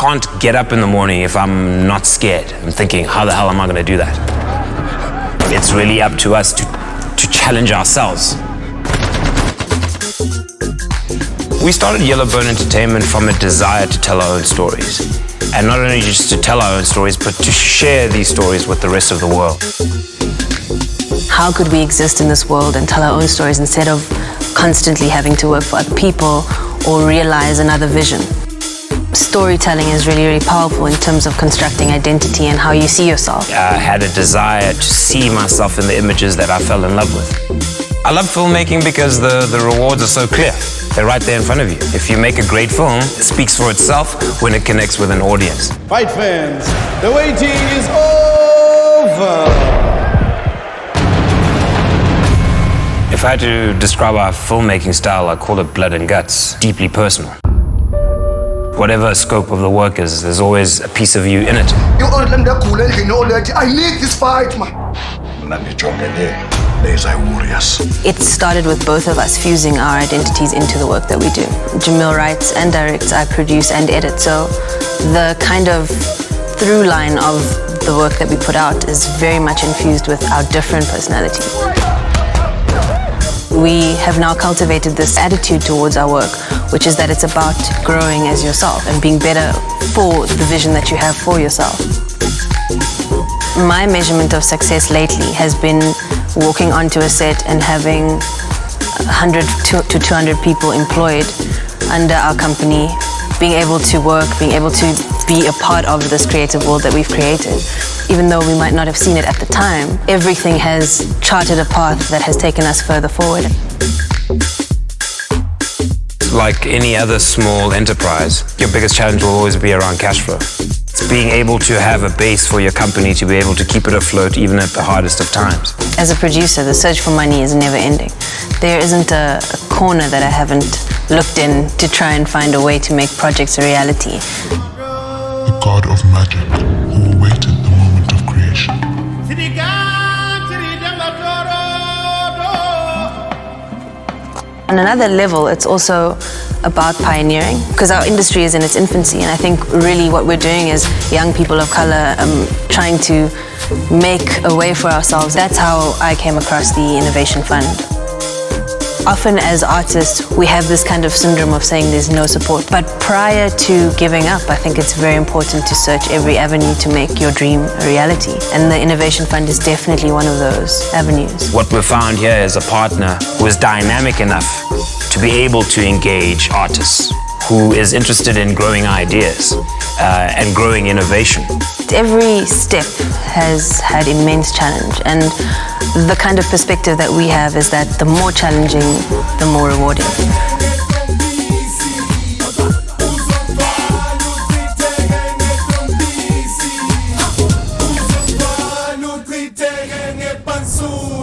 can't get up in the morning if I'm not scared. I'm thinking, how the hell am I going to do that? It's really up to us to challenge ourselves. We started YELLOWBONE Entertainment from a desire to tell our own stories. And not only just to tell our own stories, but to share these stories with the rest of the world. How could we exist in this world and tell our own stories instead of constantly having to work for other people or realize another vision? Storytelling is really, really powerful in terms of constructing identity and how you see yourself. I had a desire to see myself in the images that I fell in love with. I love filmmaking because the rewards are so clear. They're right there in front of you. If you make a great film, it speaks for itself when it connects with an audience. Fight fans, the waiting is over. If I had to describe our filmmaking style, I'd call it blood and guts, deeply personal. Whatever scope of the work is, there's always a piece of you in it. I need this fight, man. It started with both of us fusing our identities into the work that we do. Jamil writes and directs, I produce and edit, so the kind of through line of the work that we put out is very much infused with our different personalities. We have now cultivated this attitude towards our work, which is that it's about growing as yourself and being better for the vision that you have for yourself. My measurement of success lately has been walking onto a set and having 100 to 200 people employed under our company, being able to work, being able to be a part of this creative world that we've created. Even though we might not have seen it at the time, everything has charted a path that has taken us further forward. Like any other small enterprise, your biggest challenge will always be around cash flow. It's being able to have a base for your company to be able to keep it afloat even at the hardest of times. As a producer, the search for money is never ending. There isn't a corner that I haven't looked in to try and find a way to make projects a reality. The god of magic who awaited the moment of creation. On another level, it's also about pioneering, because our industry is in its infancy, and I think really what we're doing is young people of color trying to make a way for ourselves. That's how I came across the Innovation Fund. Often as artists, we have this kind of syndrome of saying there's no support. But prior to giving up, I think it's very important to search every avenue to make your dream a reality. And the Innovation Fund is definitely one of those avenues. What we've found here is a partner who is dynamic enough to be able to engage artists, who is interested in growing ideas and growing innovation. Every step has had immense challenge, and the kind of perspective that we have is that the more challenging, the more rewarding. Pansu